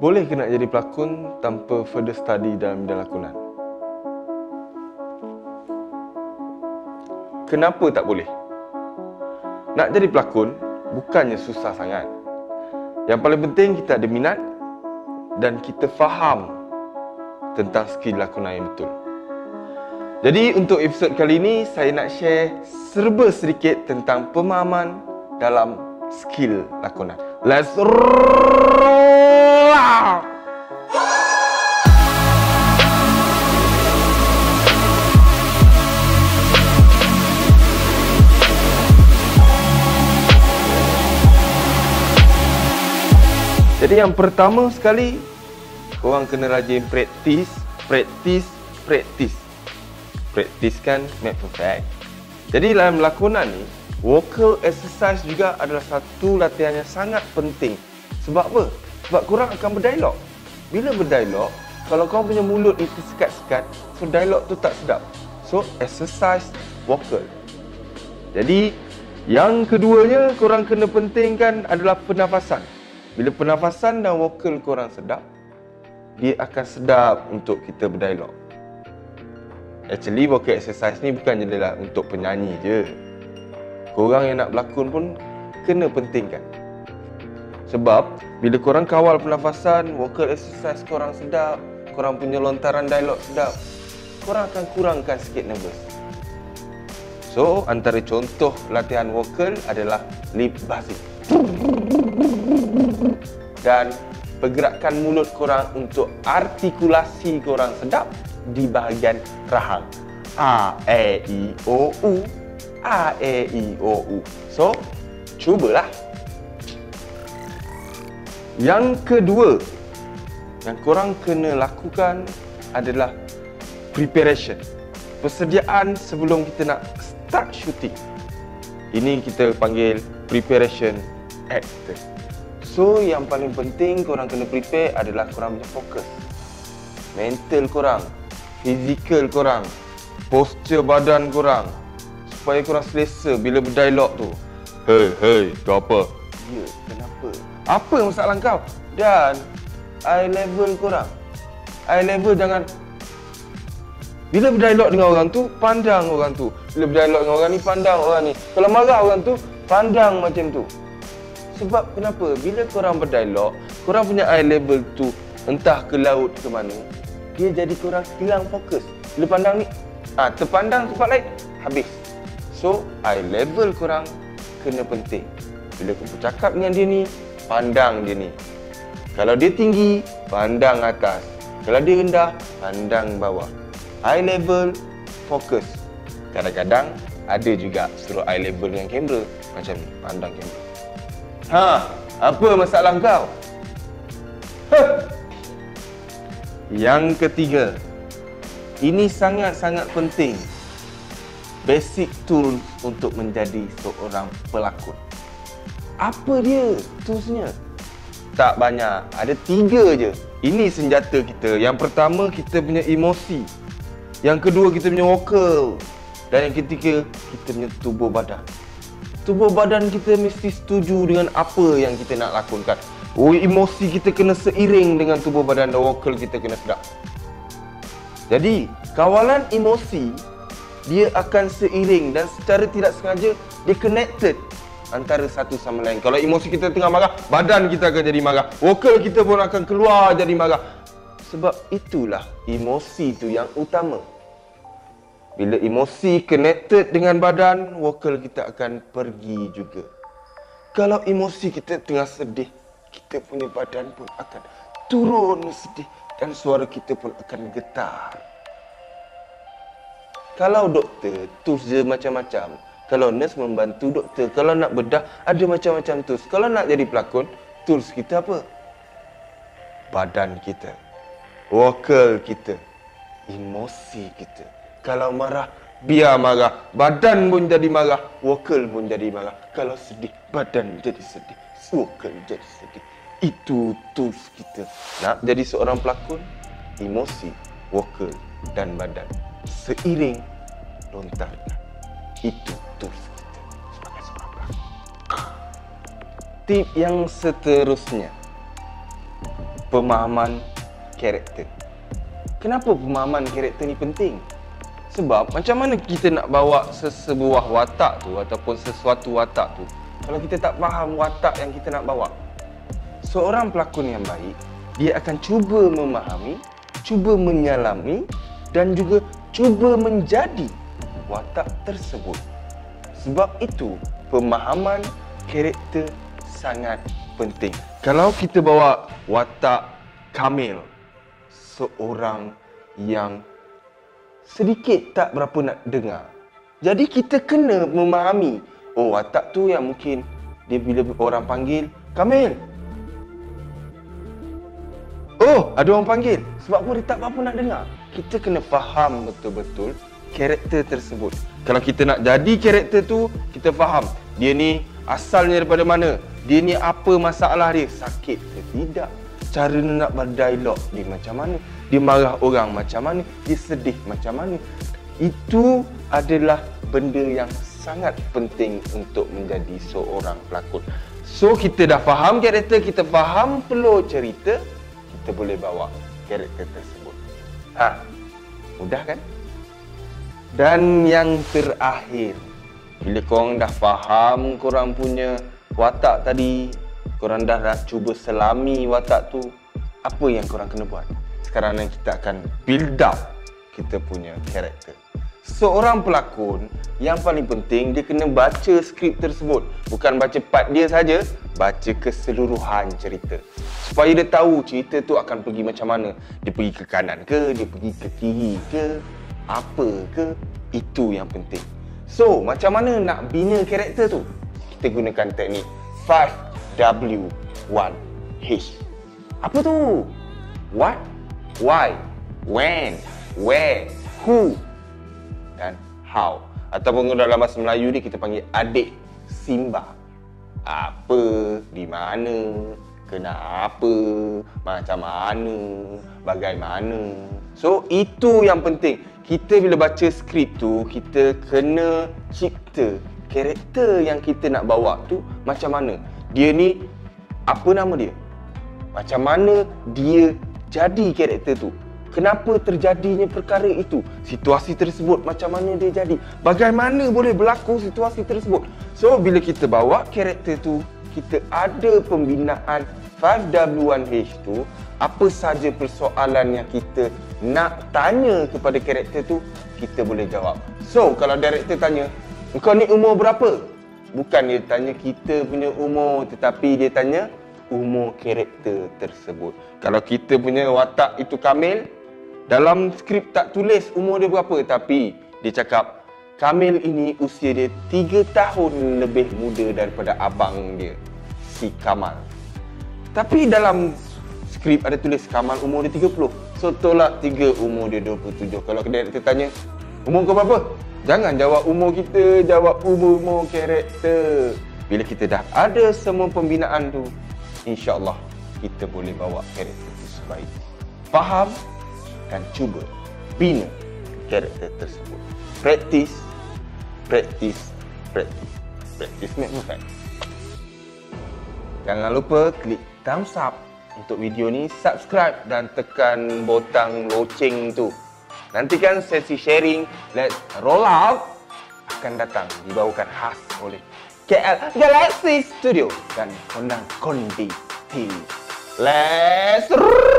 Boleh ke nak jadi pelakon tanpa further study dalam bidang lakonan? Kenapa tak boleh? Nak jadi pelakon bukannya susah sangat. Yang paling penting kita ada minat dan kita faham tentang skill lakonan yang betul. Jadi untuk episod kali ini saya nak share serba sedikit tentang pemahaman dalam skill lakonan. Let's roll out! Jadi yang pertama sekali, korang kena rajin praktis. Praktiskan make perfect. Jadi dalam lakonan ni, vocal exercise juga adalah satu latihan yang sangat penting. Sebab apa? Sebab korang akan berdialog. Bila berdialog, kalau kau punya mulut ni tersekat-sekat, so dialog tu tak sedap. So exercise vocal. Jadi yang keduanya korang kena pentingkan adalah pernafasan. Bila pernafasan dan vokal korang sedap, dia akan sedap untuk kita berdialog. Actually, vocal exercise ni bukan jelah untuk penyanyi je. Korang yang nak berlakon pun kena pentingkan. Sebab, bila korang kawal pernafasan, vocal exercise korang sedap, korang punya lontaran dialog sedap, korang akan kurangkan sikit nervous. So, antara contoh latihan vokal adalah lip buzzing. Dan pergerakan mulut korang untuk artikulasi korang sedap di bahagian rahang. A, E, I, O, U. A, E, I, O, U. So, cubalah. Yang kedua yang korang kena lakukan adalah preparation. Persediaan sebelum kita nak start shooting. Ini kita panggil preparation actor. So, yang paling penting korang kena prepare adalah korang punya fokus. Mental korang, fizikal korang, posture badan korang, supaya korang selesa bila berdialog tu. Hey, kau apa? Ya, kenapa? Apa masalah kau? Dan eye level korang. Eye level jangan... Bila berdialog dengan orang tu, pandang orang tu. Bila berdialog dengan orang ni, pandang orang ni. Kalau marah orang tu, pandang macam tu. Sebab kenapa? Bila korang berdialog, korang punya eye level tu entah ke laut ke mana, dia jadi korang hilang fokus. Bila pandang ni, terpandang tempat lain, habis. So, eye level korang kena penting. Bila korang bercakap dengan dia ni, pandang dia ni. Kalau dia tinggi, pandang atas. Kalau dia rendah, pandang bawah. Eye level, fokus. Kadang-kadang ada juga suruh eye level dengan kamera. Macam ni, pandang kamera. Apa masalah kau? Yang ketiga, ini sangat-sangat penting. Basic tools untuk menjadi seorang pelakon. Apa dia toolsnya? Tak banyak, ada 3 je. Ini senjata kita. Yang pertama, kita punya emosi. Yang kedua, kita punya vokal. Dan yang ketiga, kita punya tubuh badan. Tubuh badan kita mesti setuju dengan apa yang kita nak lakonkan. Emosi kita kena seiring dengan tubuh badan dan vokal kita kena sedap. Jadi, kawalan emosi dia akan seiring dan secara tidak sengaja dia connected antara satu sama lain. Kalau emosi kita tengah marah, badan kita akan jadi marah. Vokal kita pun akan keluar jadi marah. Sebab itulah emosi itu yang utama. Bila emosi connected dengan badan, vokal kita akan pergi juga. Kalau emosi kita tengah sedih, kita punya badan pun akan turun sedih dan suara kita pun akan getar. Kalau doktor, tools dia macam-macam. Kalau nurse membantu doktor. Kalau nak bedah, ada macam-macam tools. Kalau nak jadi pelakon, tools kita apa? Badan kita, vokal kita, emosi kita. Kalau marah, biar marah. Badan pun jadi marah, vokal pun jadi marah. Kalau sedih, badan jadi sedih, vokal jadi sedih. Itu tools kita. Nak jadi seorang pelakon, emosi, vokal dan badan seiring lontarkan. Itu tools kita sebagai seorang pelakon. Tip yang seterusnya, pemahaman karakter. Kenapa pemahaman karakter ni penting? Sebab macam mana kita nak bawa sebuah watak tu ataupun sesuatu watak tu kalau kita tak faham watak yang kita nak bawa? Seorang pelakon yang baik, dia akan cuba memahami, cuba menyelami dan juga cuba menjadi watak tersebut. Sebab itu pemahaman karakter sangat penting. Kalau kita bawa watak Kamil, seorang yang sedikit tak berapa nak dengar, jadi kita kena memahami, oh watak tu yang mungkin dia bila orang panggil Kamil, oh ada orang panggil, sebab apa dia tak berapa nak dengar. Kita kena faham betul-betul karakter tersebut. Kalau kita nak jadi karakter tu, kita faham dia ni asalnya daripada mana, dia ni apa masalah dia, sakit ke tidak, cara nak berdialog dia macam mana, dia marah orang macam mana, dia sedih macam mana. Itu adalah benda yang sangat penting untuk menjadi seorang pelakon. So kita dah faham karakter, kita faham flow cerita, kita boleh bawa karakter tersebut. Mudah kan? Dan yang terakhir, bila korang dah faham korang punya watak tadi, korang dah nak cuba selami watak tu, apa yang korang kena buat? Sekarang ni kita akan build up kita punya karakter. Seorang pelakon yang paling penting, dia kena baca skrip tersebut. Bukan baca part dia saja, baca keseluruhan cerita. Supaya dia tahu cerita tu akan pergi macam mana. Dia pergi ke kanan ke, dia pergi ke kiri ke, apa ke, itu yang penting. So, macam mana nak bina karakter tu? Kita gunakan teknik 5W1H. Apa tu? What? Why? When? Where? Who? Dan how. Ataupun dalam bahasa Melayu ni kita panggil adik Simba. Apa? Di mana? Kenapa? Macam mana? Bagaimana? So, itu yang penting. Kita bila baca skrip tu, kita kena cipta karakter yang kita nak bawa tu macam mana. Dia ni, apa nama dia? Macam mana dia jadi karakter tu? Kenapa terjadinya perkara itu? Situasi tersebut macam mana dia jadi? Bagaimana boleh berlaku situasi tersebut? So, bila kita bawa karakter tu, kita ada pembinaan 5W1H tu, apa saja persoalan yang kita nak tanya kepada karakter tu, kita boleh jawab. So, kalau director tanya, "Engkau ni umur berapa?" Bukan dia tanya kita punya umur, tetapi dia tanya umur karakter tersebut. Kalau kita punya watak itu Kamil, dalam skrip tak tulis umur dia berapa, tapi dia cakap Kamil ini usia dia 3 tahun lebih muda daripada abang dia, si Kamal. Tapi dalam skrip ada tulis Kamal umur dia 30. So tolak 3, umur dia 27. Kalau director tanya, "Umur kau berapa?" Jangan jawab umur kita, jawab umur karakter. Bila kita dah ada semua pembinaan tu, insya-Allah kita boleh bawa karakter itu sebaik. Faham dan cuba bina karakter tersebut. Practice, practice, practice. Practice make perfect. Jangan lupa klik thumbs up untuk video ni, subscribe dan tekan butang loceng tu. Nantikan sesi sharing Let's Roll Out akan datang dibawakan khas oleh KL Galaxy Studio dan Kondang Kondi TV. Let's roll!